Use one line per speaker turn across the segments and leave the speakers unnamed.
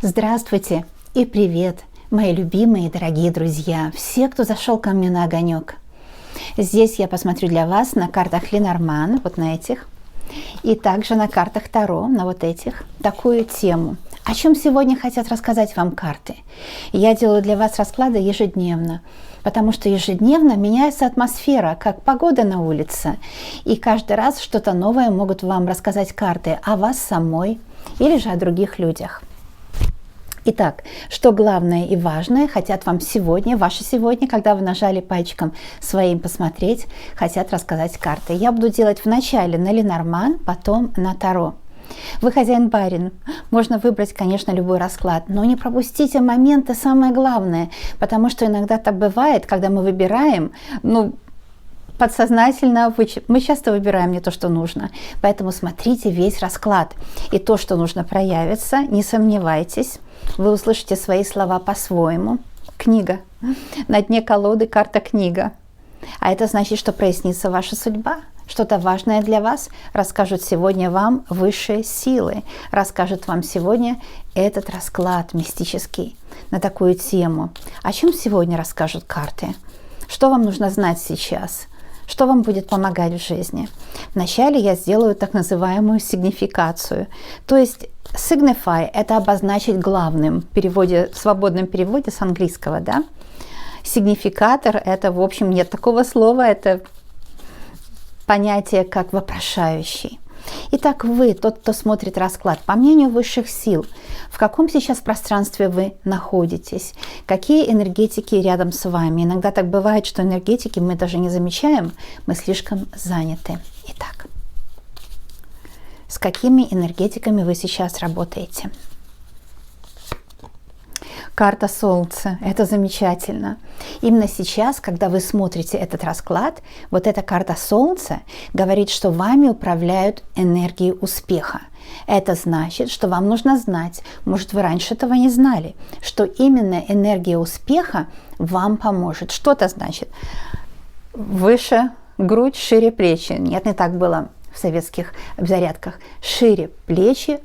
Здравствуйте и привет, мои любимые и дорогие друзья, все, кто зашел ко мне на огонек. Здесь я посмотрю для вас на картах Ленорман, вот на этих, и также на картах Таро, на вот этих, такую тему. О чем сегодня хотят рассказать вам карты? Я делаю для вас расклады ежедневно, потому что ежедневно меняется атмосфера, как погода на улице. И каждый раз что-то новое могут вам рассказать карты о вас самой или же о других людях. Итак, что главное и важное хотят вам сегодня, когда вы нажали пальчиком своим посмотреть, хотят рассказать карты. Я буду делать вначале на Ленорман, потом на Таро. Вы хозяин-барин, можно выбрать, конечно, любой расклад, но не пропустите моменты, самое главное, потому что иногда так бывает, когда мы выбираем, подсознательно мы часто выбираем не то, что нужно, поэтому смотрите весь расклад, и то, что нужно, проявится, не сомневайтесь, вы услышите свои слова по-своему. Книга. На дне колоды карта книга. А это значит, что прояснится ваша судьба. Что-то важное для вас расскажут сегодня вам высшие силы. Расскажут вам сегодня этот расклад мистический на такую тему. О чем сегодня расскажут карты? Что вам нужно знать сейчас? Что вам будет помогать в жизни? Вначале я сделаю так называемую сигнификацию. То есть signify – это обозначить главным, в свободном переводе с английского, да? Сигнификатор – это, в общем, нет такого слова, это понятие как вопрошающий. Итак, вы, тот, кто смотрит расклад, по мнению высших сил, в каком сейчас пространстве вы находитесь, какие энергетики рядом с вами. Иногда так бывает, что энергетики мы даже не замечаем, мы слишком заняты. Итак, с какими энергетиками вы сейчас работаете? Карта Солнца. Это замечательно. Именно сейчас, когда вы смотрите этот расклад, вот эта карта Солнца говорит, что вами управляют энергии успеха. Это значит, что вам нужно знать, может, вы раньше этого не знали, что именно энергия успеха вам поможет. Что это значит? Выше грудь, шире плечи. Нет, не так было в советских зарядках. Шире плечи,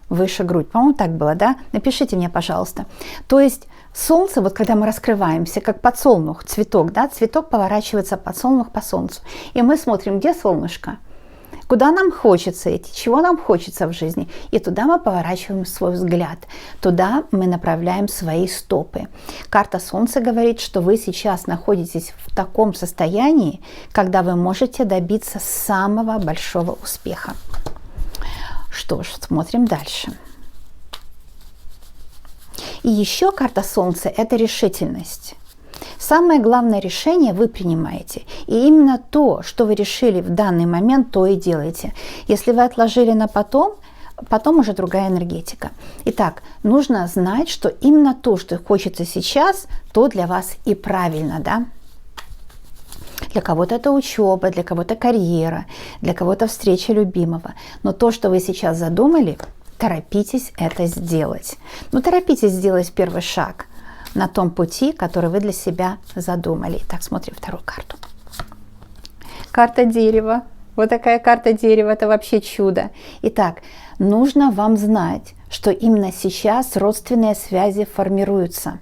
выше грудь. По-моему, так было, да? Напишите мне, пожалуйста. То есть солнце, вот когда мы раскрываемся, как подсолнух, цветок, да? Цветок поворачивается подсолнух по солнцу. И мы смотрим, где солнышко? Куда нам хочется идти? Чего нам хочется в жизни? И туда мы поворачиваем свой взгляд. Туда мы направляем свои стопы. Карта Солнца говорит, что вы сейчас находитесь в таком состоянии, когда вы можете добиться самого большого успеха. Что ж, смотрим дальше. И еще карта Солнца – это решительность. Самое главное решение вы принимаете. И именно то, что вы решили в данный момент, то и делаете. Если вы отложили на потом уже другая энергетика. Итак, нужно знать, что именно то, что хочется сейчас, то для вас и правильно, да? Для кого-то это учеба, для кого-то карьера, для кого-то встреча любимого. Но то, что вы сейчас задумали, торопитесь это сделать. Торопитесь сделать первый шаг на том пути, который вы для себя задумали. Так, смотрим вторую карту. Карта дерева. Вот такая карта дерева, это вообще чудо. Итак, нужно вам знать, что именно сейчас родственные связи формируются.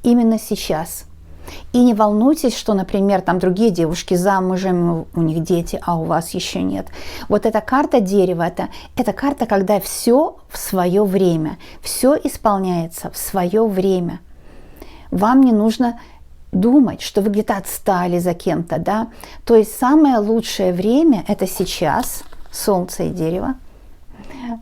Именно сейчас. И не волнуйтесь, что, например, там другие девушки замужем, у них дети, а у вас еще нет. Вот эта карта дерева, это карта, когда все в свое время, все исполняется в свое время. Вам не нужно думать, что вы где-то отстали за кем-то, да. То есть самое лучшее время – это сейчас, Солнце и дерево.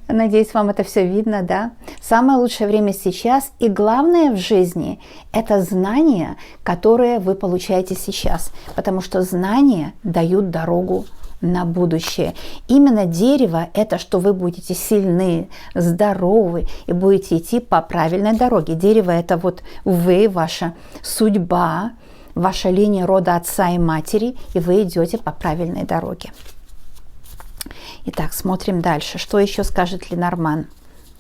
Надеюсь, вам это все видно, да? Самое лучшее время сейчас. И главное в жизни – это знания, которые вы получаете сейчас. Потому что знания дают дорогу на будущее. Именно дерево – это что вы будете сильны, здоровы и будете идти по правильной дороге. Дерево – это вот вы, ваша судьба, ваша линия рода отца и матери, и вы идете по правильной дороге. Итак, смотрим дальше. Что еще скажет Ленорман?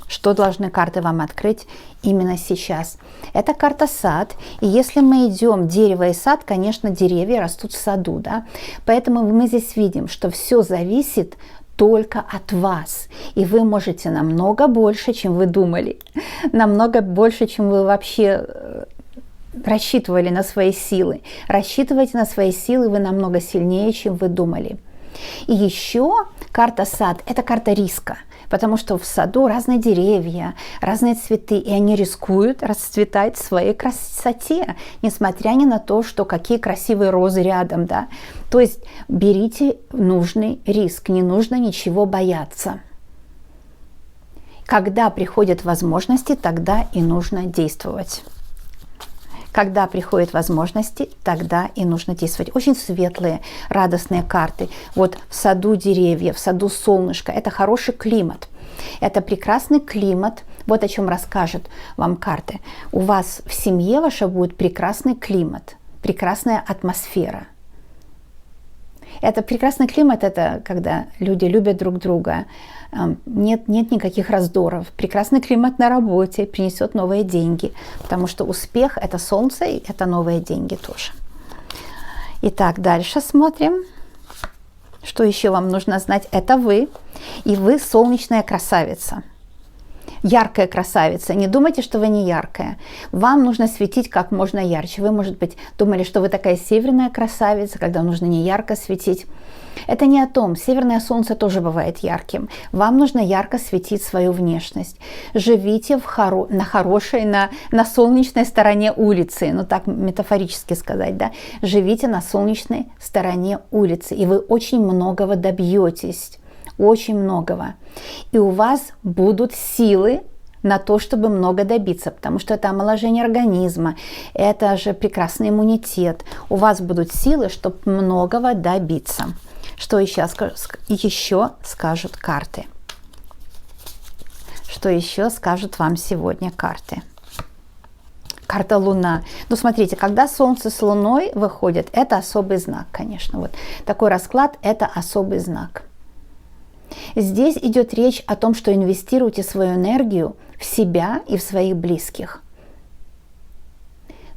Что должны карты вам открыть именно сейчас? Это карта сад. И если мы идем дерево и сад, конечно, деревья растут в саду, да? Поэтому мы здесь видим, что все зависит только от вас. И вы можете намного больше, чем вы думали. Намного больше, чем вы вообще рассчитывали на свои силы. Рассчитывайте на свои силы вы намного сильнее, чем вы думали. И еще карта сад – это карта риска, потому что в саду разные деревья, разные цветы, и они рискуют расцветать в своей красоте, несмотря ни на то, что какие красивые розы рядом, да. То есть берите нужный риск, не нужно ничего бояться. Когда приходят возможности, тогда и нужно действовать. Когда приходят возможности, тогда и нужно действовать. Очень светлые, радостные карты. Вот в саду деревья, в саду солнышко. Это хороший климат. Это прекрасный климат. Вот о чем расскажет вам карты. У вас в семье вашей будет прекрасный климат, прекрасная атмосфера. Это прекрасный климат, это когда люди любят друг друга, нет никаких раздоров. Прекрасный климат на работе принесет новые деньги, потому что успех – это солнце, и это новые деньги тоже. Итак, дальше смотрим. Что еще вам нужно знать? Это вы, и вы солнечная красавица. Яркая красавица. Не думайте, что вы не яркая. Вам нужно светить как можно ярче. Вы, может быть, думали, что вы такая северная красавица, когда нужно не ярко светить. Это не о том. Северное солнце тоже бывает ярким. Вам нужно ярко светить свою внешность. Живите на хорошей, на солнечной стороне улицы. Ну, так метафорически сказать, да. Живите на солнечной стороне улицы, и вы очень многого добьетесь. Очень многого. И у вас будут силы на то, чтобы много добиться, потому что это омоложение организма, это же прекрасный иммунитет. У вас будут силы, чтобы многого добиться. Что еще скажут карты? Что еще скажут вам сегодня карты? Карта Луна. Ну, смотрите, когда Солнце с Луной выходят, это особый знак, конечно. Вот такой расклад – это особый знак. Здесь идет речь о том, что инвестируйте свою энергию в себя и в своих близких.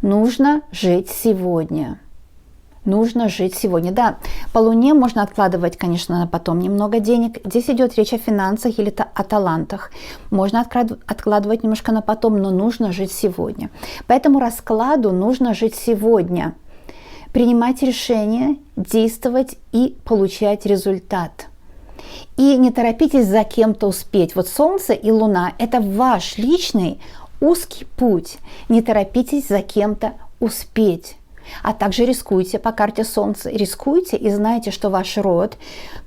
Нужно жить сегодня. Нужно жить сегодня. Да, по Луне можно откладывать, конечно, на потом немного денег. Здесь идет речь о финансах или о талантах. Можно откладывать немножко на потом, но нужно жить сегодня. По этому раскладу нужно жить сегодня. Принимать решения, действовать и получать результат. И не торопитесь за кем-то успеть. Вот Солнце и Луна – это ваш личный узкий путь. Не торопитесь за кем-то успеть. А также рискуйте по карте Солнца. Рискуйте и знайте, что ваш род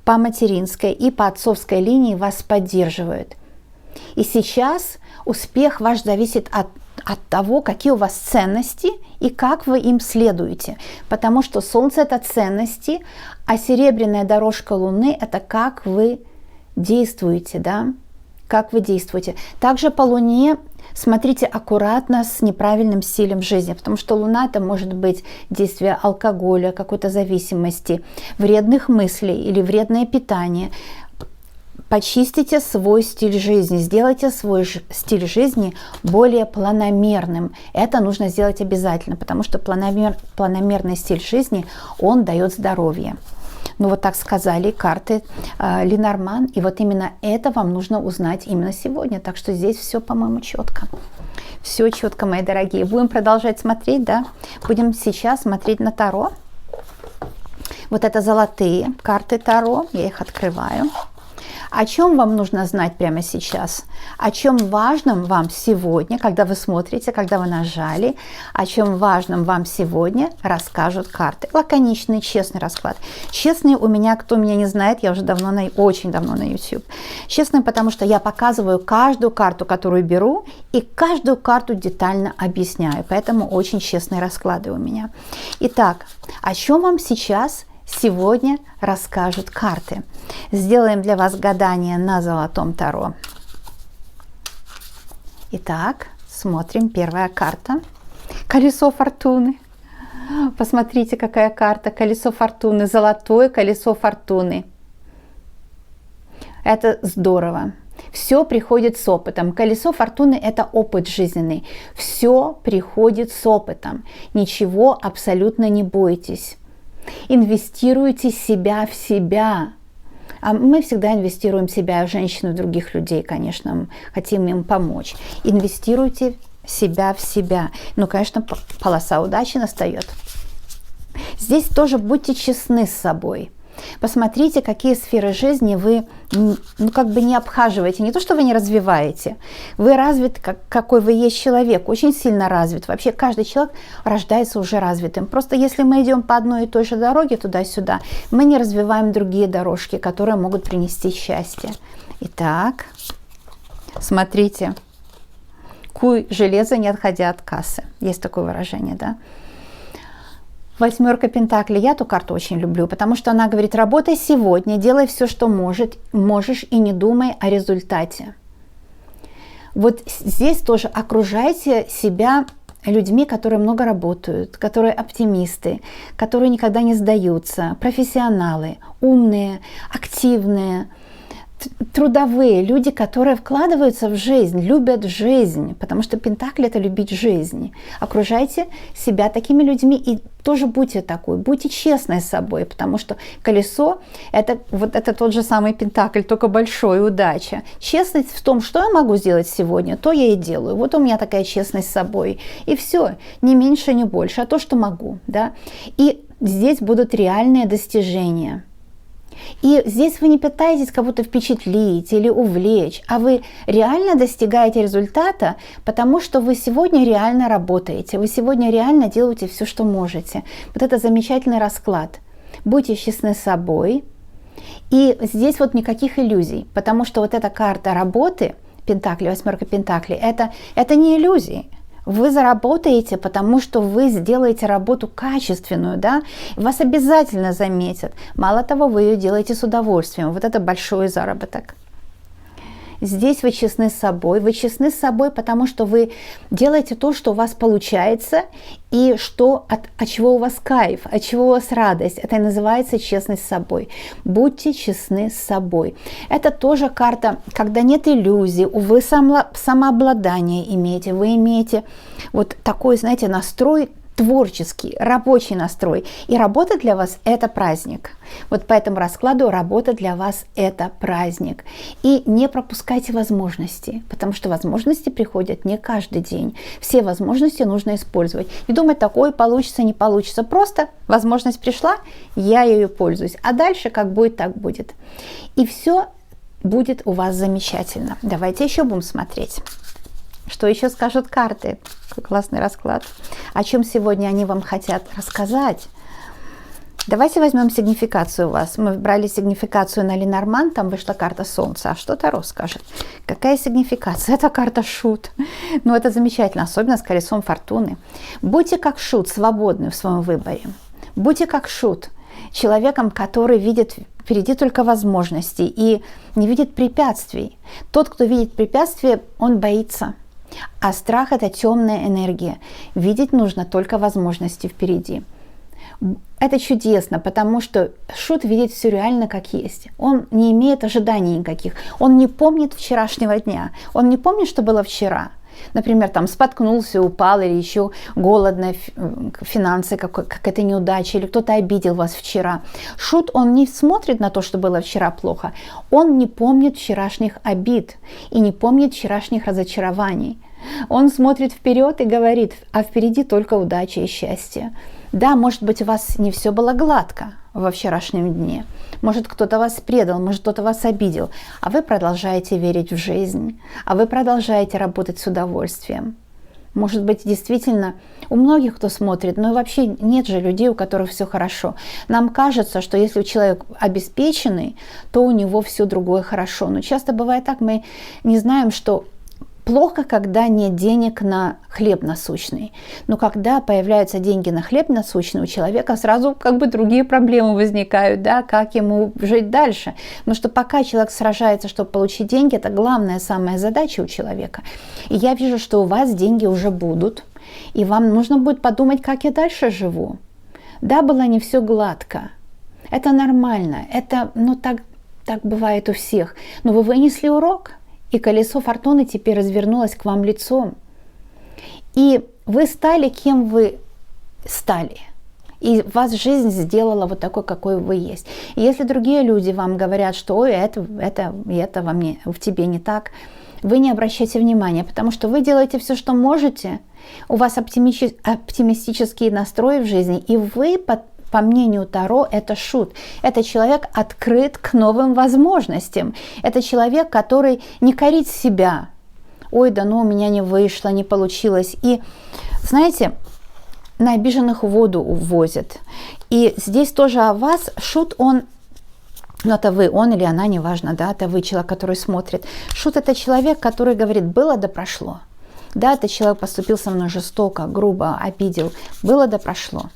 по материнской и по отцовской линии вас поддерживает. И сейчас успех ваш зависит от того, какие у вас ценности и как вы им следуете. Потому что Солнце – это ценности, а серебряная дорожка Луны – это как вы действуете, да? Как вы действуете. Также по Луне смотрите аккуратно с неправильным стилем жизни, потому что Луна – это может быть действие алкоголя, какой-то зависимости, вредных мыслей или вредное питание. Почистите свой стиль жизни, сделайте свой стиль жизни более планомерным. Это нужно сделать обязательно, потому что планомерный стиль жизни, он дает здоровье. Ну вот так сказали карты Ленорман, и вот именно это вам нужно узнать именно сегодня. Так что здесь все, по-моему, четко. Все четко, мои дорогие. Будем продолжать смотреть, да? Будем сейчас смотреть на Таро. Вот это золотые карты Таро, я их открываю. О чем вам нужно знать прямо сейчас? О чем важном вам сегодня, когда вы смотрите, когда вы нажали, о чем важном вам сегодня расскажут карты. Лаконичный, честный расклад. Честный у меня, кто меня не знает, я уже очень давно на YouTube. Честный, потому что я показываю каждую карту, которую беру, и каждую карту детально объясняю. Поэтому очень честные расклады у меня. Итак, о чем вам сейчас сегодня расскажут карты? Сделаем для вас гадание на золотом Таро. Итак, смотрим. Первая карта. Колесо фортуны. Посмотрите, какая карта. Колесо фортуны. Золотое колесо фортуны. Это здорово. Все приходит с опытом. Колесо фортуны – это опыт жизненный. Все приходит с опытом. Ничего абсолютно не бойтесь. Инвестируйте себя в себя. А мы всегда инвестируем в себя, в женщину, в других людей, конечно, хотим им помочь. Инвестируйте себя в себя. Ну, конечно, полоса удачи настает. Здесь тоже будьте честны с собой. Посмотрите, какие сферы жизни вы не обхаживаете. Не то, что вы не развиваете. Вы развит, какой вы есть человек, очень сильно развит. Вообще каждый человек рождается уже развитым. Просто если мы идем по одной и той же дороге туда-сюда, мы не развиваем другие дорожки, которые могут принести счастье. Итак, смотрите. Куй железо, не отходя от кассы. Есть такое выражение, да? 8 пентаклей. Я эту карту очень люблю, потому что она говорит: работай сегодня, делай все, что можешь, и не думай о результате. Вот здесь тоже окружайте себя людьми, которые много работают, которые оптимисты, которые никогда не сдаются, профессионалы, умные, активные, трудовые, люди, которые вкладываются в жизнь, любят жизнь, потому что Пентакли – это любить жизнь. Окружайте себя такими людьми и тоже будьте такой, будьте честны с собой, потому что колесо – это тот же самый Пентакль, только большой, удача. Честность в том, что я могу сделать сегодня, то я и делаю. Вот у меня такая честность с собой. И все, ни меньше, ни больше, а то, что могу. Да? И здесь будут реальные достижения. И здесь вы не пытаетесь кого-то впечатлить или увлечь, а вы реально достигаете результата, потому что вы сегодня реально работаете, вы сегодня реально делаете все, что можете. Вот это замечательный расклад. Будьте честны с собой. И здесь вот никаких иллюзий, потому что вот эта карта работы, Пентакли, 8 Пентаклей, это не иллюзии. Вы заработаете, потому что вы сделаете работу качественную, да? Вас обязательно заметят. Мало того, вы ее делаете с удовольствием. Вот это большой заработок. Здесь вы честны с собой. Вы честны с собой, потому что вы делаете то, что у вас получается, и от чего у вас кайф, от чего у вас радость. Это и называется честность с собой. Будьте честны с собой. Это тоже карта, когда нет иллюзий, вы самообладание имеете, вы имеете вот такой, знаете, настрой творческий, рабочий настрой. И работа для вас – это праздник. Вот по этому раскладу работа для вас – это праздник. И не пропускайте возможности, потому что возможности приходят не каждый день. Все возможности нужно использовать. Не думать, такое получится, не получится. Просто возможность пришла, я ею пользуюсь. А дальше как будет, так будет. И все будет у вас замечательно. Давайте еще будем смотреть. Что еще скажут карты? Какой классный расклад. О чем сегодня они вам хотят рассказать? Давайте возьмем сигнификацию у вас. Мы брали сигнификацию на Ленорман, там вышла карта Солнца. А что Таро скажет? Какая сигнификация? Это карта Шут. Ну, это замечательно, особенно с колесом фортуны. Будьте как Шут, свободны в своем выборе. Будьте как Шут, человеком, который видит впереди только возможности и не видит препятствий. Тот, кто видит препятствия, он боится. А страх – это темная энергия. Видеть нужно только возможности впереди. Это чудесно, потому что Шут видит все реально как есть. Он не имеет ожиданий никаких. Он не помнит вчерашнего дня. Он не помнит, что было вчера. Например, там споткнулся, упал, или еще голодно, финансы, какая-то неудача, или кто-то обидел вас вчера. Шут, он не смотрит на то, что было вчера плохо. Он не помнит вчерашних обид и не помнит вчерашних разочарований. Он смотрит вперед и говорит: а впереди только удача и счастье. Да, может быть, у вас не все было гладко во вчерашнем дне. Может, кто-то вас предал, может, кто-то вас обидел. А вы продолжаете верить в жизнь. А вы продолжаете работать с удовольствием. Может быть, действительно, у многих, кто смотрит, но вообще нет же людей, у которых все хорошо. Нам кажется, что если человек обеспеченный, то у него все другое хорошо. Но часто бывает так, мы не знаем, что плохо, когда нет денег на хлеб насущный. Но когда появляются деньги на хлеб насущный, у человека сразу другие проблемы возникают, да, как ему жить дальше. Потому что пока человек сражается, чтобы получить деньги, это главная самая задача у человека. И я вижу, что у вас деньги уже будут, и вам нужно будет подумать, как я дальше живу. Да, было не все гладко. Это нормально, это, так бывает у всех. Но вы вынесли урок. И колесо фортуны теперь развернулось к вам лицом. И вы стали, кем вы стали. И вас жизнь сделала вот такой, какой вы есть. И если другие люди вам говорят, что ой, это во мне, в тебе не так, вы не обращайте внимания, потому что вы делаете все, что можете, у вас оптимистический настрой в жизни, и вы, по мнению Таро, это шут. Это человек открыт к новым возможностям. Это человек, который не корит себя. Ой, да ну, у меня не вышло, не получилось. И знаете, на обиженных воду увозят. И здесь тоже о вас шут, он, ну это вы, он или она, неважно, да, это вы, человек, который смотрит. Шут — это человек, который говорит, было да прошло. Да, этот человек поступил со мной жестоко, грубо, обидел. Было да прошло.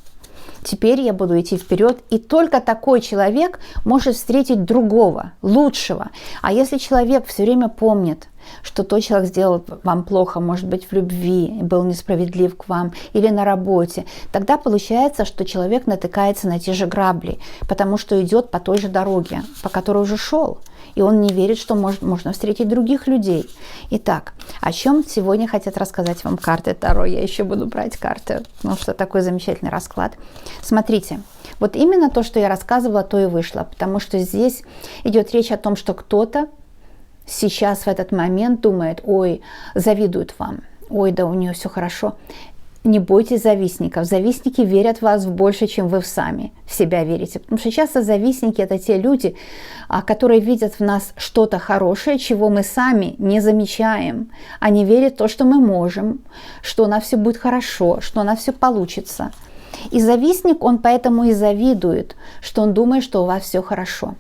Теперь я буду идти вперед. И только такой человек может встретить другого, лучшего. А если человек все время помнит, что тот человек сделал вам плохо, может быть, в любви, был несправедлив к вам или на работе, тогда получается, что человек натыкается на те же грабли, потому что идет по той же дороге, по которой уже шел. И он не верит, что можно встретить других людей. Итак, о чем сегодня хотят рассказать вам карты Таро? Я еще буду брать карты, потому что такой замечательный расклад. Смотрите, вот именно то, что я рассказывала, то и вышло, потому что здесь идет речь о том, что кто-то сейчас в этот момент думает, ой, завидуют вам, ой, да у нее все хорошо. Не бойтесь завистников. Завистники верят в вас больше, чем вы сами в себя верите. Потому что часто завистники — это те люди, которые видят в нас что-то хорошее, чего мы сами не замечаем. Они верят в то, что мы можем, что у нас все будет хорошо, что у нас все получится. И завистник, он поэтому и завидует, что он думает, что у вас все хорошо.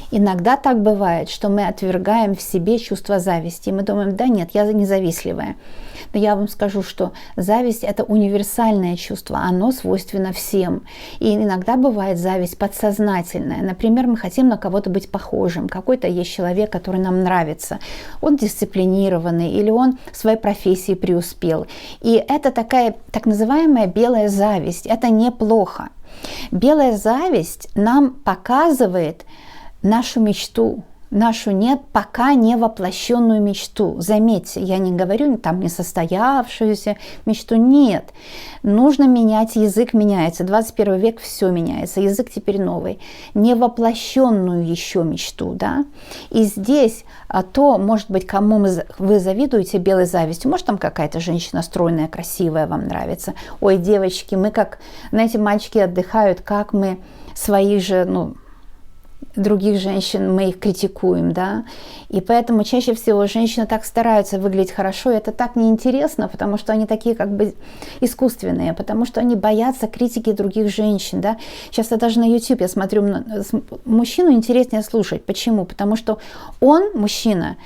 Иногда так бывает, что мы отвергаем в себе чувство зависти. И мы думаем, да нет, я не завистливая. Но я вам скажу, что зависть — это универсальное чувство, оно свойственно всем. И иногда бывает зависть подсознательная. Например, мы хотим на кого-то быть похожим. Какой-то есть человек, который нам нравится. Он дисциплинированный или он в своей профессии преуспел. И это такая так называемая белая зависть. Это неплохо. Белая зависть нам показывает нашу мечту, нашу пока не воплощенную мечту. Заметьте, я не говорю там несостоявшуюся мечту, нет. Нужно менять, язык меняется, 21 век все меняется, язык теперь новый. Невоплощенную еще мечту, да. И здесь то, может быть, кому вы завидуете белой завистью, может там какая-то женщина стройная, красивая вам нравится. Ой, девочки, мы как, знаете, мальчики отдыхают, как мы своих же, других женщин, мы их критикуем, да, и поэтому чаще всего женщины так стараются выглядеть хорошо, и это так неинтересно, потому что они такие как бы искусственные, потому что они боятся критики других женщин, да. Сейчас я даже на YouTube, я смотрю, мужчину интереснее слушать. Почему? Потому что он, мужчина,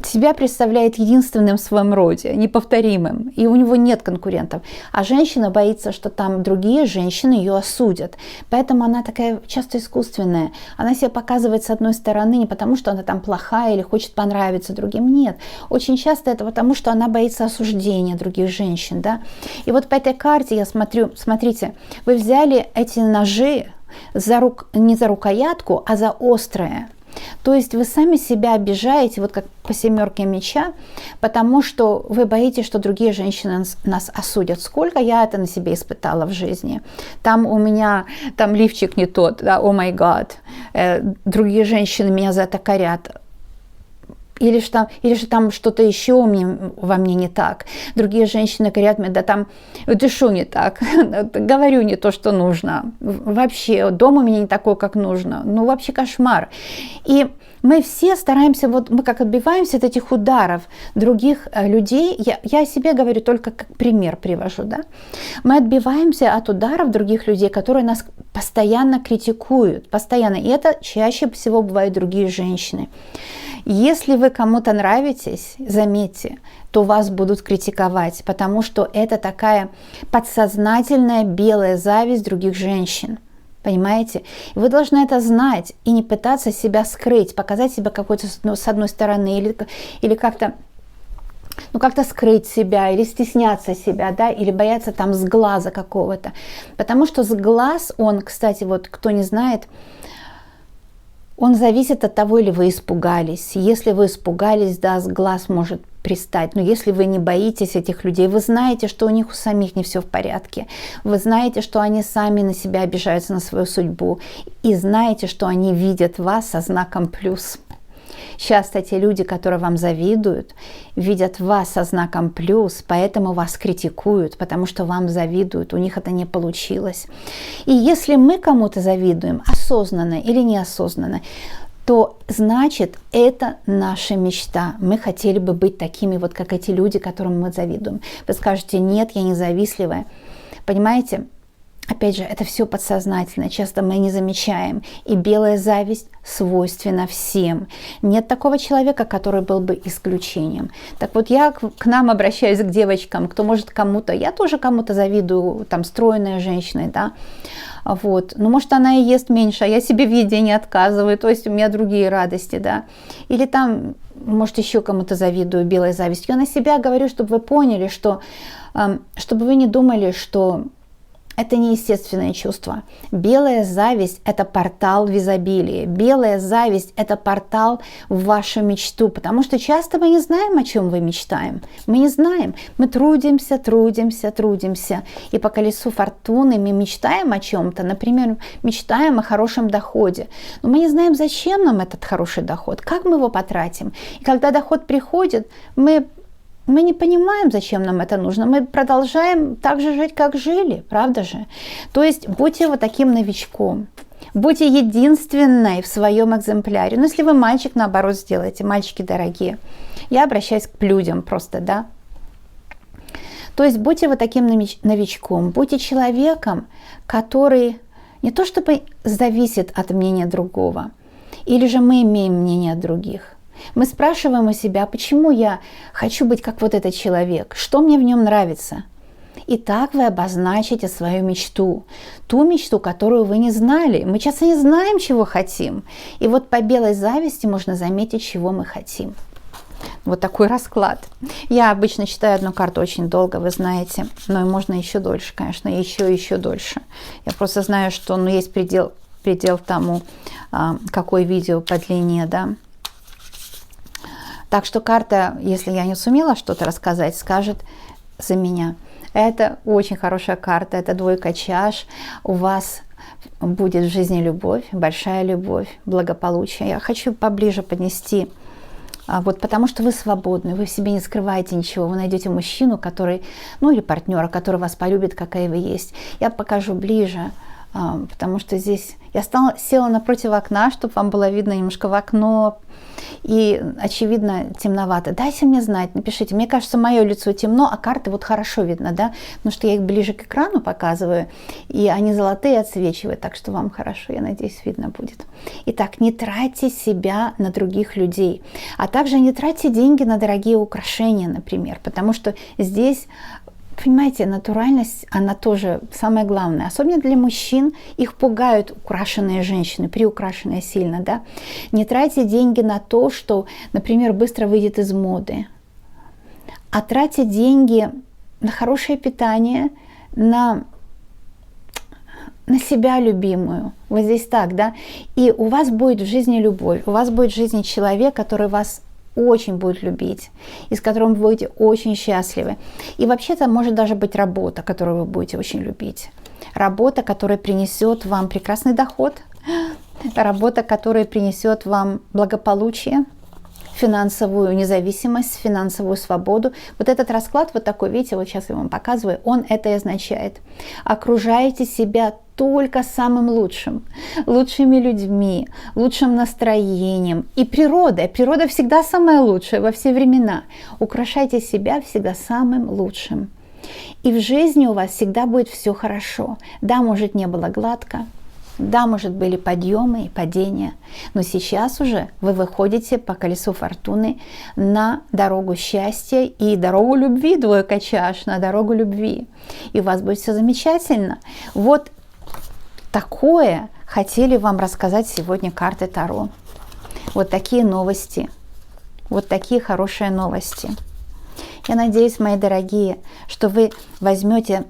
себя представляет единственным в своем роде, неповторимым, и у него нет конкурентов. А женщина боится, что там другие женщины ее осудят. Поэтому она такая часто искусственная. Она себя показывает с одной стороны не потому, что она там плохая или хочет понравиться другим. Нет. Очень часто это потому, что она боится осуждения других женщин. Да? И вот по этой карте я смотрю, смотрите, вы взяли эти ножи не за рукоятку, а за острое. То есть вы сами себя обижаете, вот как по семерке меча, потому что вы боитесь, что другие женщины нас осудят. Сколько я это на себе испытала в жизни. Там у меня, там лифчик не тот, да, о май гад. Другие женщины меня за это корят. Или же там что-то еще во мне не так. Другие женщины говорят мне, да там дышу не так, говорю не то, что нужно. Вообще, дом у меня не такой, как нужно. Вообще кошмар. И мы все стараемся, мы как отбиваемся от этих ударов других людей. Я о себе говорю, только как пример привожу. Да? Мы отбиваемся от ударов других людей, которые нас постоянно критикуют. Постоянно. И это чаще всего бывают другие женщины. Если вы кому-то нравитесь, заметьте, то вас будут критиковать, потому что это такая подсознательная белая зависть других женщин. Понимаете? Вы должны это знать и не пытаться себя скрыть, показать себя какой-то с одной стороны или как-то как-то скрыть себя или стесняться себя, да, или бояться там сглаза какого-то. Потому что сглаз, он, кстати, вот кто не знает, Он зависит от того, или вы испугались. Если вы испугались, да, с глаз может пристать. Но если вы не боитесь этих людей, вы знаете, что у них у самих не все в порядке. Вы знаете, что они сами на себя обижаются, на свою судьбу. И знаете, что они видят вас со знаком плюс. Часто те люди, которые вам завидуют, видят вас со знаком плюс, поэтому вас критикуют, потому что вам завидуют, у них это не получилось. И если мы кому-то завидуем, осознанно или неосознанно, то значит, это наша мечта. Мы хотели бы быть такими, вот как эти люди, которым мы завидуем. Вы скажете: нет, я не завистливая. Понимаете? Опять же, это все подсознательно, часто мы не замечаем. И белая зависть свойственна всем. Нет такого человека, который был бы исключением. Так вот, я к нам обращаюсь, к девочкам, кто может кому-то, я тоже кому-то завидую, там, стройной женщиной, да, вот. Ну, может, она и ест меньше, а я себе в еде не отказываю, то есть у меня другие радости, да. Или там, может, еще кому-то завидую белой завистью. Я на себя говорю, чтобы вы поняли, что, чтобы вы не думали, что это неестественное чувство. Белая зависть – это портал в изобилии. Белая зависть – это портал в вашу мечту. Потому что часто мы не знаем, о чем вы мечтаем. Мы не знаем. Мы трудимся. И по колесу фортуны мы мечтаем о чем-то. Например, мечтаем о хорошем доходе. Но мы не знаем, зачем нам этот хороший доход, как мы его потратим. И когда доход приходит, мы не понимаем, зачем нам это нужно. Мы продолжаем так же жить, как жили, правда же? То есть будьте вот таким новичком. Будьте единственной в своем экземпляре. Но если вы мальчик, наоборот, сделаете, мальчики дорогие. Я обращаюсь к людям просто, да. То есть будьте вот таким новичком. Будьте человеком, который не то чтобы зависит от мнения другого, или же мы имеем мнение других. Мы спрашиваем у себя, почему я хочу быть как вот этот человек, что мне в нем нравится. И так вы обозначите свою мечту, ту мечту, которую вы не знали. Мы часто не знаем, чего хотим. И вот по белой зависти можно заметить, чего мы хотим. Вот такой расклад. Я обычно читаю одну карту очень долго, вы знаете, но и можно еще дольше, конечно, еще дольше. Я просто знаю, что есть предел тому, какое видео по длине, да. Так что карта, если я не сумела что-то рассказать, скажет за меня. Это очень хорошая карта, это двойка чаш. У вас будет в жизни любовь, большая любовь, благополучие. Я хочу поближе поднести, вот потому что вы свободны, вы в себе не скрываете ничего. Вы найдете мужчину, который, или партнера, который вас полюбит, какая вы есть. Я покажу ближе, потому что здесь я села напротив окна, чтобы вам было видно немножко в окно. И, очевидно, темновато. Дайте мне знать, напишите. Мне кажется, мое лицо темно, а карты вот хорошо видно, да? Потому что я их ближе к экрану показываю, и они золотые отсвечивают, так что вам хорошо, я надеюсь, видно будет. Итак, не тратьте себя на других людей, а также не тратьте деньги на дорогие украшения, например, потому что здесь... Понимаете, натуральность, она тоже самое главное. Особенно для мужчин, их пугают украшенные женщины, приукрашенные сильно, да. Не тратьте деньги на то, что, например, быстро выйдет из моды. А тратьте деньги на хорошее питание, на себя любимую. Вот здесь так, да. И у вас будет в жизни любовь, у вас будет в жизни человек, который вас очень будет любить, и с которым вы будете очень счастливы. И вообще-то может даже быть работа, которую вы будете очень любить. Работа, которая принесет вам прекрасный доход, работа, которая принесет вам благополучие, финансовую независимость, финансовую свободу. Вот этот расклад, вот такой, видите, вот сейчас я вам показываю, он это и означает. Окружайте себя только самым лучшим, лучшими людьми, лучшим настроением и природой. Природа всегда самая лучшая во все времена. Украшайте себя всегда самым лучшим. И в жизни у вас всегда будет все хорошо. Да, может, не было гладко, да, может, были подъемы и падения, но сейчас уже вы выходите по колесу фортуны на дорогу счастья и дорогу любви, двойка чаш, на дорогу любви. И у вас будет все замечательно. Вот такое хотели вам рассказать сегодня карты Таро. Вот такие новости, вот такие хорошие новости. Я надеюсь, мои дорогие, что вы возьмете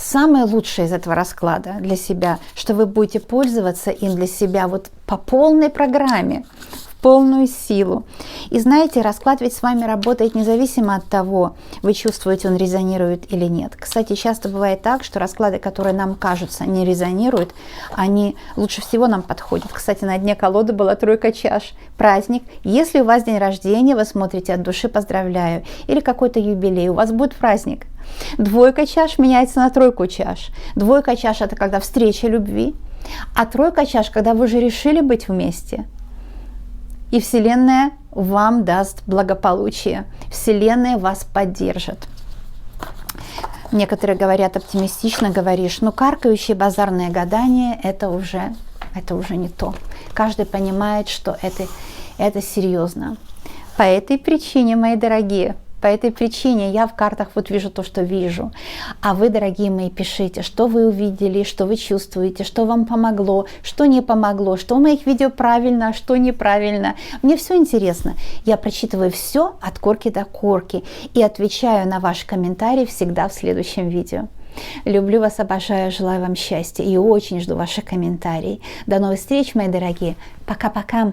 самое лучшее из этого расклада для себя, что вы будете пользоваться им для себя вот по полной программе, в полную силу. И знаете, расклад ведь с вами работает независимо от того, вы чувствуете, он резонирует или нет. Кстати, часто бывает так, что расклады, которые нам кажутся не резонируют, они лучше всего нам подходят. Кстати, на дне колоды была тройка чаш, праздник. Если у вас день рождения, вы смотрите от души, поздравляю, или какой-то юбилей, у вас будет праздник. Двойка чаш меняется на тройку чаш. Двойка чаш – это когда встреча любви, а тройка чаш, когда вы уже решили быть вместе. И Вселенная вам даст благополучие. Вселенная вас поддержит. Некоторые говорят оптимистично, говоришь, ну каркающее базарное гадание это уже не то. Каждый понимает, что это серьезно. По этой причине, мои дорогие, по этой причине я в картах вот вижу то, что вижу. А вы, дорогие мои, пишите, что вы увидели, что вы чувствуете, что вам помогло, что не помогло, что в моих видео правильно, а что неправильно. Мне все интересно. Я прочитываю все от корки до корки и отвечаю на ваши комментарии всегда в следующем видео. Люблю вас, обожаю, желаю вам счастья и очень жду ваших комментариев. До новых встреч, мои дорогие. Пока-пока.